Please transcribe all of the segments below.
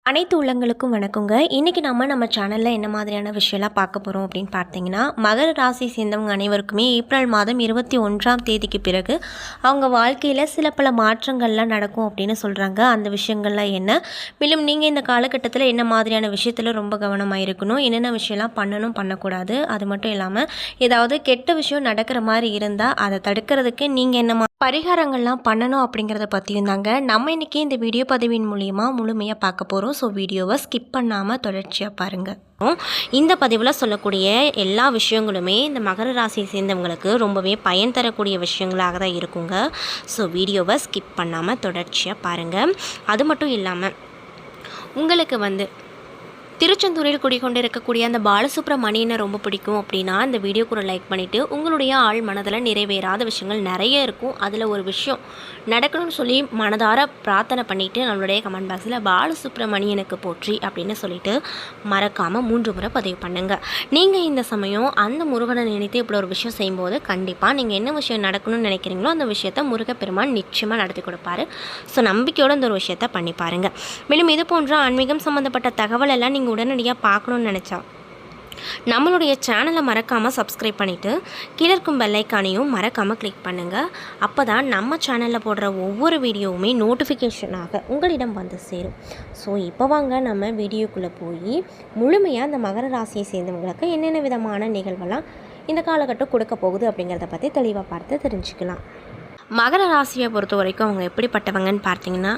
அனைத்து உள்ளங்களுக்கும் வணக்கங்க. இன்றைக்கி நம்ம சேனலில் என்ன மாதிரியான விஷயம்லாம் பார்க்க போகிறோம் அப்படின்னு பார்த்தீங்கன்னா, மகர ராசி சேர்ந்தவங்க அனைவருக்குமே ஏப்ரல் மாதம் 21ஆம் தேதிக்கு பிறகு அவங்க வாழ்க்கையில் சில பல மாற்றங்கள்லாம் நடக்கும் அப்படின்னு சொல்கிறாங்க. அந்த விஷயங்கள்லாம் என்ன, மேலும் நீங்கள் இந்த காலகட்டத்தில் என்ன மாதிரியான விஷயத்தில் ரொம்ப கவனமாக இருக்கணும், என்னென்ன விஷயம்லாம் பண்ணணும் பண்ணக்கூடாது, அது மட்டும் இல்லாமல் ஏதாவது கெட்ட விஷயம் நடக்கிற மாதிரி இருந்தால் அதை தடுக்கிறதுக்கு நீங்கள் என்ன பரிகாரங்கள்லாம் பண்ணணும் அப்படிங்கிறத பற்றியும் தாங்க நம்ம இன்றைக்கி இந்த வீடியோ பதிவின் மூலிமா முழுமையாக பார்க்க போகிறோம். ஸோ வீடியோவை ஸ்கிப் பண்ணாமல் தொடர்ச்சியாக பாருங்கள். இந்த பதிவில் சொல்லக்கூடிய எல்லா விஷயங்களுமே இந்த மகர ராசியை சேர்ந்தவங்களுக்கு ரொம்பவே பயன் தரக்கூடிய விஷயங்களாக தான் இருக்குங்க. ஸோ வீடியோவை ஸ்கிப் பண்ணாமல் தொடர்ச்சியாக பாருங்கள். அது மட்டும் இல்லாமல் உங்களுக்கு திருச்செந்தூரில் குடிக்கொண்டு இருக்கக்கூடிய அந்த பாலசுப்ரமணியனை ரொம்ப பிடிக்கும் அப்படின்னா இந்த வீடியோக்கு ஒரு லைக் பண்ணிவிட்டு, உங்களுடைய ஆள் மனதில் நிறைவேறாத விஷயங்கள் நிறைய இருக்கும், அதில் ஒரு விஷயம் நடக்கணும்னு சொல்லி மனதார பிரார்த்தனை பண்ணிவிட்டு நம்மளுடைய கமெண்ட் பாக்ஸில் பாலசுப்ரமணியனுக்கு போற்றி அப்படின்னு சொல்லிட்டு மறக்காமல் 3 முறை பதிவு பண்ணுங்கள். நீங்கள் இந்த சமயம் அந்த முருகனை நினைத்து இப்படி ஒரு விஷயம் செய்யும்போது கண்டிப்பாக நீங்கள் என்ன விஷயம் நடக்கணும்னு நினைக்கிறீங்களோ அந்த விஷயத்தை முருகப்பெருமான் நிச்சயமாக நடத்தி கொடுப்பாரு. ஸோ நம்பிக்கையோடு இந்த ஒரு விஷயத்தை பண்ணி பாருங்கள். மேலும் இது போன்ற ஆன்மீகம் சம்மந்தப்பட்ட தகவல் எல்லாம் நீங்கள் உடனடியாக பார்க்கணுன்னு நினச்சா நம்மளுடைய சேனலை மறக்காமல் சப்ஸ்கிரைப் பண்ணிவிட்டு கீழே இருக்கும் பெல் ஐக்கானையும் மறக்காமல் கிளிக் பண்ணுங்கள். அப்போ தான் நம்ம சேனலில் போடுற ஒவ்வொரு வீடியோவுமே நோட்டிஃபிகேஷனாக உங்களிடம் வந்து சேரும். ஸோ இப்போ வாங்க நம்ம வீடியோக்குள்ளே போய் முழுமையாக அந்த மகர ராசியை சேர்ந்தவங்களுக்கு என்னென்ன விதமான நிகழ்வெல்லாம் இந்த காலகட்டம் கொடுக்க போகுது அப்படிங்கிறத பற்றி தெளிவாக பார்த்து தெரிஞ்சுக்கலாம். மகர ராசியை பொறுத்த வரைக்கும் அவங்க எப்படிப்பட்டவங்கன்னு பார்த்தீங்கன்னா,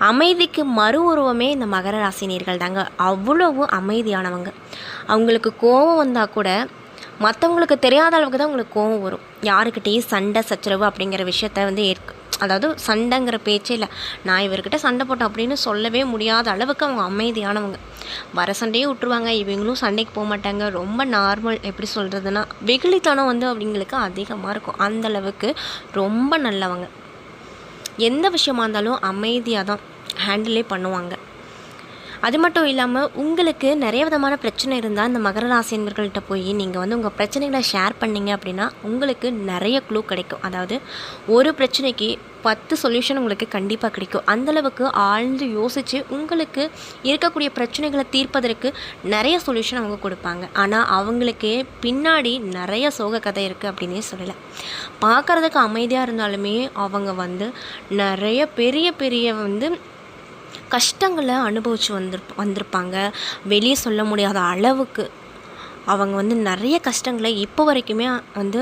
அமைதிக்கு மறு உருவமே இந்த மகர ராசினியர்கள் தாங்க. அவ்வளவு அமைதியானவங்க. அவங்களுக்கு கோபம் வந்தால் கூட மற்றவங்களுக்கு தெரியாத அளவுக்கு தான் அவங்களுக்கு கோபம் வரும். யாருக்கிட்டேயும் சண்டை சச்சரவு அப்படிங்கிற விஷயத்த அதாவது சண்டைங்கிற பேச்சே இல்லை. நான் இவர்கிட்ட சண்டை போட்டேன் அப்படின்னு சொல்லவே முடியாத அளவுக்கு அவங்க அமைதியானவங்க. வர சண்டையே விட்டுருவாங்க. இவங்களும் சண்டைக்கு போக மாட்டாங்க. ரொம்ப நார்மல், எப்படி சொல்கிறதுனா வெகுளித்தனம் அவங்களுக்கு அதிகமாக இருக்கும். அந்தளவுக்கு ரொம்ப நல்லவங்க. எந்த விஷயமா இருந்தாலும் அமைதியாக தான் ஹேண்டிலே பண்ணுவாங்க. அது மட்டும் இல்லாமல் உங்களுக்கு நிறைய விதமான பிரச்சனை இருந்தால் இந்த மகர ராசினியர்கள்ட்ட போய் நீங்கள் உங்கள் பிரச்சனைகளை ஷேர் பண்ணிங்க அப்படின்னா உங்களுக்கு நிறைய க்ளூ கிடைக்கும். அதாவது ஒரு பிரச்சனைக்கு 10 சொல்யூஷன் உங்களுக்கு கண்டிப்பாக கிடைக்கும். அந்தளவுக்கு ஆழ்ந்து யோசித்து உங்களுக்கு இருக்கக்கூடிய பிரச்சனைகளை தீர்ப்பதற்கு நிறைய சொல்யூஷன் அவங்க கொடுப்பாங்க. ஆனால் அவங்களுக்கே பின்னாடி நிறைய சோக கதை இருக்குது அப்படின்னே சொல்லலை. பார்க்குறதுக்கு அமைதியாக இருந்தாலுமே அவங்க நிறைய பெரிய பெரிய கஷ்டங்களை அனுபவித்து வந்திருப்பாங்க. வெளியே சொல்ல முடியாத அளவுக்கு அவங்க நிறைய கஷ்டங்களை இப்போ வரைக்குமே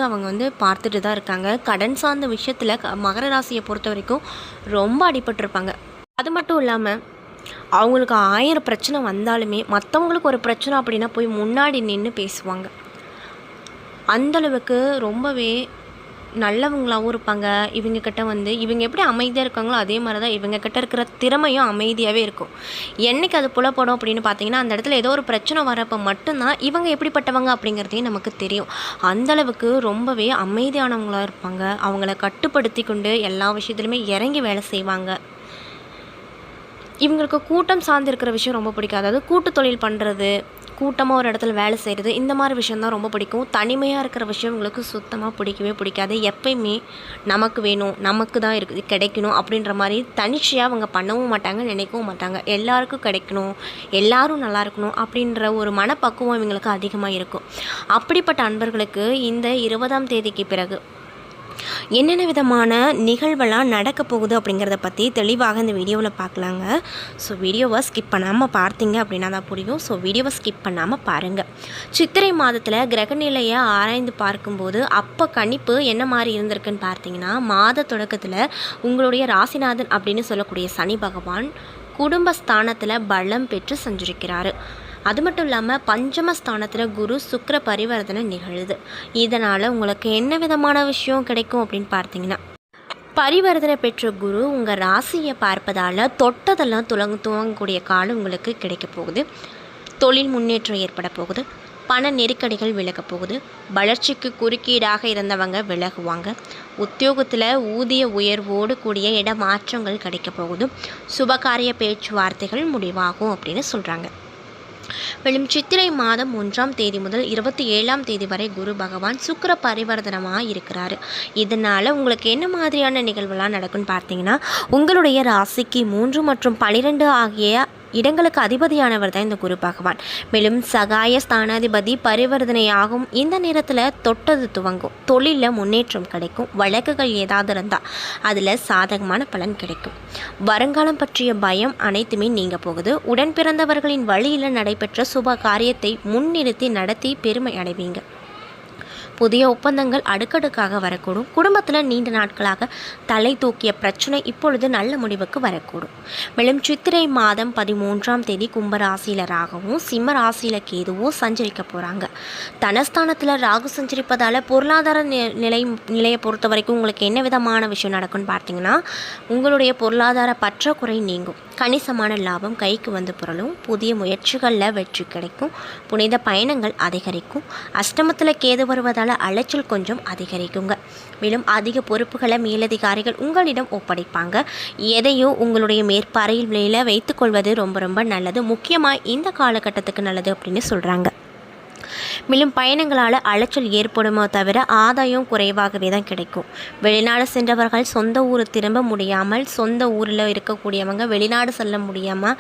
அவங்க பார்த்துட்டு தான் இருக்காங்க. கடன் சார்ந்த விஷயத்தில் மகர ராசியை பொறுத்த வரைக்கும் ரொம்ப அடிபட்டிருப்பாங்க. அது மட்டும் இல்லாமல் அவங்களுக்கு 1000 பிரச்சனை வந்தாலுமே மற்றவங்களுக்கு ஒரு பிரச்சனை அப்படின்னா போய் முன்னாடி நின்று பேசுவாங்க. அந்தளவுக்கு ரொம்பவே நல்லவங்களாகவும் இருப்பாங்க. இவங்கக்கிட்ட இவங்க எப்படி அமைதியாக இருக்காங்களோ அதே மாதிரி தான் இவங்கக்கிட்ட இருக்கிற திறமையும் அமைதியாகவே இருக்கும். என்றைக்கு அது புலப்படும் அப்படின்னு பார்த்தீங்கன்னா, அந்த இடத்துல ஏதோ ஒரு பிரச்சனை வரப்போ மட்டும்தான் இவங்க எப்படிப்பட்டவங்க அப்படிங்கிறதையும் நமக்கு தெரியும். அந்தளவுக்கு ரொம்பவே அமைதியானவங்களாக இருப்பாங்க. அவங்கள கட்டுப்படுத்தி கொண்டு எல்லா விஷயத்துலையுமே இறங்கி வேலை செய்வாங்க. இவங்களுக்கு கூட்டம் சார்ந்து இருக்கிற விஷயம் ரொம்ப பிடிக்கும். அதாவது கூட்டு தொழில் பண்ணுறது, கூட்டமாக ஒரு இடத்துல வேலை செய்கிறது, இந்த மாதிரி விஷயந்தான் ரொம்ப பிடிக்கும். தனிமையாக இருக்கிற விஷயம் இவங்களுக்கு சுத்தமாக பிடிக்கவே பிடிக்காது. எப்பயுமே நமக்கு வேணும், நமக்கு தான் கிடைக்கணும் அப்படின்ற மாதிரி தனிச்சையாக அவங்க பண்ணவும் மாட்டாங்க, நினைக்கவும் மாட்டாங்க. எல்லாருக்கும் கிடைக்கணும், எல்லாரும் நல்லா இருக்கணும் அப்படின்ற ஒரு மனப்பக்குவம் இவங்களுக்கு அதிகமாக இருக்கும். அப்படிப்பட்ட அன்பர்களுக்கு இந்த 20ஆம் தேதிக்கு பிறகு என்னென்ன விதமான நிகழ்வெல்லாம் நடக்க போகுது அப்படிங்கிறத பற்றி தெளிவாக இந்த வீடியோவில் பார்க்கலாங்க. ஸோ வீடியோவை ஸ்கிப் பண்ணாமல் பார்த்தீங்க அப்படின்னா தான் புரியும். ஸோ வீடியோவை ஸ்கிப் பண்ணாமல் பாருங்கள். சித்திரை மாதத்தில் கிரகநிலையை ஆராய்ந்து பார்க்கும்போது அப்போ கணிப்பு என்ன மாதிரி இருந்திருக்குன்னு பார்த்தீங்கன்னா, மாத தொடக்கத்தில் உங்களுடைய ராசிநாதன் அப்படின்னு சொல்லக்கூடிய சனி பகவான் குடும்பஸ்தானத்தில் பலம் பெற்று சஞ்சரிக்கிறாரு. அது மட்டும் இல்லாமல் பஞ்சமஸ்தானத்தில் குரு சுக்கிர பரிவர்த்தனை நிகழுது. இதனால் உங்களுக்கு என்ன விதமான விஷயம் கிடைக்கும் அப்படின்னு பார்த்தீங்கன்னா, பரிவர்த்தனை பெற்ற குரு உங்கள் ராசியை பார்ப்பதால் தொட்டதெல்லாம் துவங்கக்கூடிய காலம் உங்களுக்கு கிடைக்க போகுது. தொழில் முன்னேற்றம் ஏற்பட போகுது. பண நெருக்கடிகள் விலக போகுது. வளர்ச்சிக்கு குறுக்கீடாக இருந்தவங்க விலகுவாங்க. உத்தியோகத்தில் ஊதிய உயர்வோடு கூடிய இடமாற்றங்கள் கிடைக்க போகுது. சுபகாரிய பேச்சுவார்த்தைகள் முடிவாகும் அப்படின்னு சொல்கிறாங்க. மேலும் சித்திரை மாதம் 1ஆம் தேதி முதல் 27ஆம் தேதி வரை குரு பகவான் சுக்கிர பரிவர்த்தனமாக இருக்கிறாரு. இதனால் உங்களுக்கு என்ன மாதிரியான நிகழ்வுலாம் நடக்கும்னு பார்த்தீங்கன்னா, உங்களுடைய ராசிக்கு 3 மற்றும் 12 ஆகிய இடங்களுக்கு அதிபதியானவர் தான் இந்த குரு பகவான். மேலும் சகாய ஸ்தானாதிபதி பரிவர்த்தனையாகும். இந்த நேரத்தில் தொட்டது துவங்கும், தொழிலில் முன்னேற்றம் கிடைக்கும், வழக்குகள் ஏதாவது இருந்தால் அதில் சாதகமான பலன் கிடைக்கும். வருங்காலம் பற்றிய பயம் அனைத்துமே நீங்க போகுது. உடன் பிறந்தவர்களின் வழியில் நடைபெற்ற சுப காரியத்தை முன்னிறுத்தி நடத்தி பெருமை அடைவீங்க. புதிய ஒப்பந்தங்கள் அடுக்கடுக்காக வரக்கூடும். குடும்பத்தில் நீண்ட நாட்களாக தலை தூக்கிய பிரச்சனை இப்பொழுது நல்ல முடிவுக்கு வரக்கூடும். மேலும் சித்திரை மாதம் 13ஆம் தேதி கும்பராசியில் ராகுவும் சிம்ம ராசியில் கேதுவும் சஞ்சரிக்க போகிறாங்க. தனஸ்தானத்தில் ராகு சஞ்சரிப்பதால் பொருளாதார நிலையை பொறுத்த வரைக்கும் உங்களுக்கு என்ன விதமான விஷயம் நடக்கும்னு பார்த்தீங்கன்னா, உங்களுடைய பொருளாதார பற்றாக்குறை நீங்கும், கணிசமான லாபம் கைக்கு வந்து புரளும், புதிய முயற்சிகளில் வெற்றி கிடைக்கும், புனித பயணங்கள் அதிகரிக்கும். அஷ்டமத்தில் கேது வருவதால் அலைச்சல் கொஞ்சம் அதிகரிக்குங்க. மேலும் அதிக பொறுப்புகளை மேலதிகாரிகள் உங்களிடம் ஒப்படைப்பாங்க. எதையும் உங்களுடைய மேற்பார்வையில் வைத்துக்கொள்வது ரொம்ப நல்லது. முக்கியமாக இந்த காலகட்டத்துக்கு நல்லது அப்படின்னு சொல்கிறாங்க. மேலும் பயணங்களால் அலைச்சல் ஏற்படுமோ தவிர ஆதாயம் குறைவாகவே தான் கிடைக்கும். வெளிநாடு சென்றவர்கள் சொந்த ஊர் திரும்ப முடியாமல், சொந்த ஊரில் இருக்கக்கூடியவங்க வெளிநாடு செல்ல முடியாமல்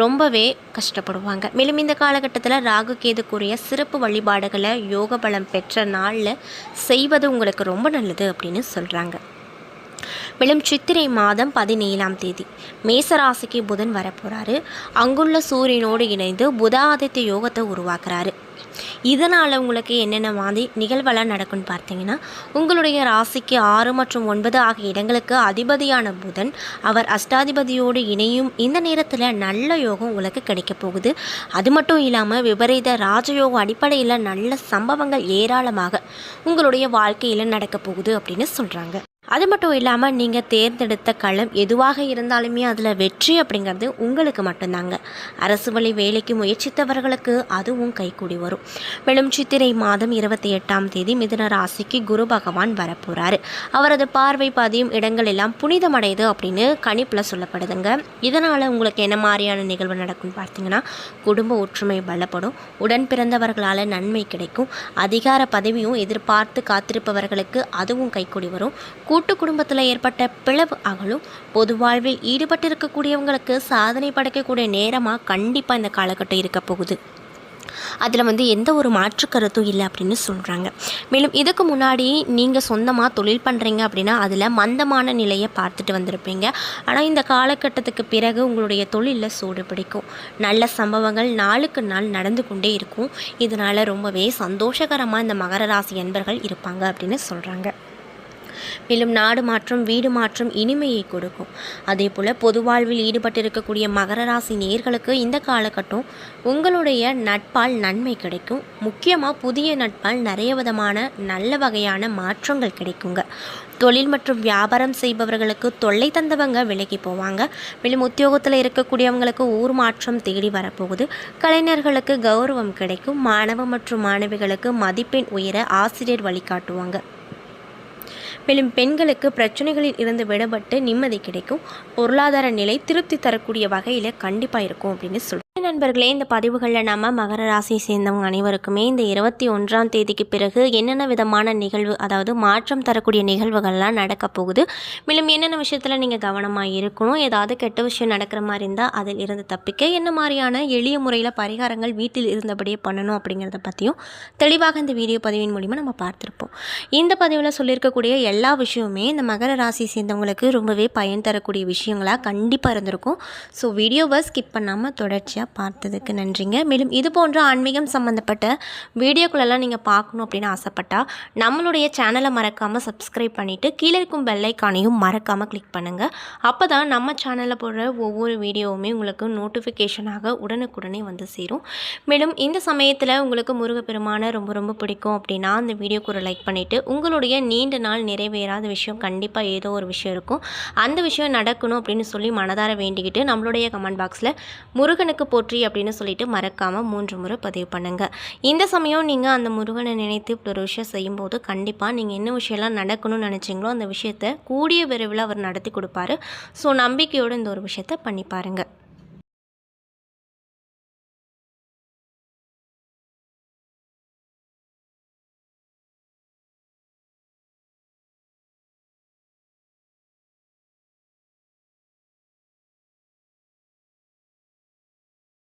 ரொம்பவே கஷ்டப்படுவாங்க. மேலும் இந்த காலகட்டத்தில் ராகு கேதுக்குரிய சிறப்பு வழிபாடுகளை யோக பலம் பெற்ற நாளில் செய்வது உங்களுக்கு ரொம்ப நல்லது அப்படின்னு சொல்கிறாங்க. மேலும் சித்திரை மாதம் 17ஆம் தேதி மேசராசிக்கு புதன் வரப்போகிறாரு. அங்குள்ள சூரியனோடு இணைந்து புதாதித்ய யோகத்தை உருவாக்குறாரு. இதனால் உங்களுக்கு என்னென்ன மாதிரி நிகழ்வெல்லாம் நடக்கும்னு பார்த்தீங்கன்னா, உங்களுடைய ராசிக்கு 6 மற்றும் 9 ஆகிய இடங்களுக்கு அதிபதியான புதன் அவர் அஷ்டாதிபதியோடு இணையும். இந்த நேரத்தில் நல்ல யோகம் உங்களுக்கு கிடைக்க போகுது. அது மட்டும் இல்லாமல் விபரீத ராஜயோகம் அடிப்படையில் நல்ல சம்பவங்கள் ஏராளமாக உங்களுடைய வாழ்க்கையில் நடக்க போகுது அப்படின்னு சொல்கிறாங்க. அது மட்டும் இல்லாமல் நீங்கள் தேர்ந்தெடுத்த களம் எதுவாக இருந்தாலுமே அதில் வெற்றி அப்படிங்கிறது உங்களுக்கு மட்டும்தாங்க. அரசு வழி வேலைக்கு முயற்சித்தவர்களுக்கு அதுவும் கைகூடி வரும். மேலும் சித்திரை மாதம் 28ஆம் தேதி மிதுன ராசிக்கு குரு பகவான் வரப்போகிறாரு. அவரது பார்வை பதியும் இடங்கள் எல்லாம் புனிதமடையுது அப்படின்னு கணிப்பில் சொல்லப்படுதுங்க. இதனால் உங்களுக்கு என்ன மாதிரியான நிகழ்வு நடக்கும்னு பார்த்தீங்கன்னா, குடும்ப ஒற்றுமை பலப்படும், உடன் பிறந்தவர்களால் நன்மை கிடைக்கும், அதிகார பதவியும் எதிர்பார்த்து காத்திருப்பவர்களுக்கு அதுவும் கைகூடி வரும், கூட்டு குடும்பத்தில் ஏற்பட்ட பிளவு அகலும், பொது வாழ்வில் ஈடுபட்டிருக்கக்கூடியவங்களுக்கு சாதனை படைக்கக்கூடிய நேரமாக கண்டிப்பாக இந்த காலகட்டம் இருக்க போகுது. அதில் எந்த ஒரு மாற்று கருத்தும் இல்லை அப்படின்னு சொல்கிறாங்க. மேலும் இதுக்கு முன்னாடி நீங்கள் சொந்தமாக தொழில் பண்ணுறீங்க அப்படின்னா அதில் மந்தமான நிலையை பார்த்துட்டு வந்திருப்பீங்க. ஆனால் இந்த காலகட்டத்துக்கு பிறகு உங்களுடைய தொழிலில் சூடு பிடிக்கும், நல்ல சம்பவங்கள் நாளுக்கு நாள் நடந்து கொண்டே இருக்கும். இதனால் ரொம்பவே சந்தோஷகரமாக இந்த மகர ராசி அன்பர்கள் இருப்பாங்க அப்படின்னு சொல்கிறாங்க. மேலும் நாடு மாற்றம், வீடு மாற்றம் இனிமையை கொடுக்கும். அதே போல் பொது வாழ்வில் ஈடுபட்டிருக்கக்கூடிய மகர ராசி நேயர்களுக்கு இந்த காலகட்டம் உங்களுடைய நட்பால் நன்மை கிடைக்கும். முக்கியமாக புதிய நட்பால் நிறைய விதமான நல்ல வகையான மாற்றங்கள் கிடைக்குங்க. தொழில் மற்றும் வியாபாரம் செய்பவர்களுக்கு தொல்லை தந்தவங்க விலகி போவாங்க. மேலும் உத்தியோகத்தில் இருக்கக்கூடியவங்களுக்கு ஊர் மாற்றம் தேடி வரப்போகுது. கலைஞர்களுக்கு கௌரவம் கிடைக்கும். மாணவ மற்றும் மாணவிகளுக்கு மதிப்பெண் உயர ஆசிரியர் வழிகாட்டுவாங்க. மேலும் பெண்களுக்கு பிரச்சனைகளில் இருந்து விடுபட்டு நிம்மதி கிடைக்கும். பொருளாதார நிலை திருப்தி தரக்கூடிய வகையில் கண்டிப்பாக இருக்கும் அப்படின்னு சொல்லுவோம். நண்பர்களே, இந்த பதிவுகளில் நம்ம மகர ராசியை சேர்ந்தவங்க அனைவருக்குமே இந்த 21ஆம் தேதிக்கு பிறகு என்னென்ன விதமான நிகழ்வு, அதாவது மாற்றம் தரக்கூடிய நிகழ்வுகள்லாம் நடக்க போகுது, மேலும் என்னென்ன விஷயத்தில் நீங்கள் கவனமாக இருக்கணும், ஏதாவது கெட்ட விஷயம் நடக்கிற மாதிரி இருந்தால் அதில் இருந்து தப்பிக்க என்ன மாதிரியான எளிய முறையில் பரிகாரங்கள் வீட்டில் இருந்தபடியே பண்ணணும் அப்படிங்கிறத பற்றியும் தெளிவாக இந்த வீடியோ பதிவின் மூலிமா நம்ம பார்த்துருப்போம். இந்த பதிவில் சொல்லியிருக்கக்கூடிய எல்லா விஷயமுமே இந்த மகர ராசியை சேர்ந்தவங்களுக்கு ரொம்பவே பயன் தரக்கூடிய விஷயங்களாக கண்டிப்பாக இருந்திருக்கும். ஸோ வீடியோவை ஸ்கிப் பண்ணாமல் தொடர்ச்சியாக பார்த்ததுக்கு நன்றிங்க. மேலும் இது போன்ற ஆன்மீகம் சம்மந்தப்பட்ட வீடியோக்களெல்லாம் நீங்கள் பார்க்கணும் அப்படின்னு ஆசைப்பட்டால் நம்மளுடைய சேனலை மறக்காமல் சப்ஸ்கிரைப் பண்ணிவிட்டு கீழே இருக்கும் பெல் ஐக்கானையும் மறக்காமல் கிளிக் பண்ணுங்கள். அப்போ தான் நம்ம சேனலில் போடுற ஒவ்வொரு வீடியோவுமே உங்களுக்கு நோட்டிஃபிகேஷனாக உடனுக்குடனே வந்து சேரும். மேலும் இந்த சமயத்தில் உங்களுக்கு முருகப்பெருமானை ரொம்ப பிடிக்கும் அப்படின்னா அந்த வீடியோக்கு ஒரு லைக் பண்ணிவிட்டு, உங்களுடைய நீண்ட நாள் நிறைவேறாத விஷயம் கண்டிப்பாக ஏதோ ஒரு விஷயம் இருக்கும், அந்த விஷயம் நடக்கணும் அப்படின்னு சொல்லி மனதார வேண்டிக்கிட்டு நம்மளுடைய கமெண்ட் பாக்ஸில் முருகனுக்கு போற்றி அப்படின்னு சொல்லிட்டு மறக்காமல் 3 முறை பதிவு பண்ணுங்கள். இந்த சமயம் நீங்கள் அந்த முருகனை நினைத்து இப்படி ஒரு விஷயம் செய்யும்போது கண்டிப்பாக நீங்கள் என்ன விஷயம்லாம் நடக்கணும்னு நினச்சிங்களோ அந்த விஷயத்தை கூடிய விரைவில் அவர் நடத்தி கொடுப்பாரு. ஸோ நம்பிக்கையோடு இந்த ஒரு விஷயத்தை பண்ணி பாருங்கள்.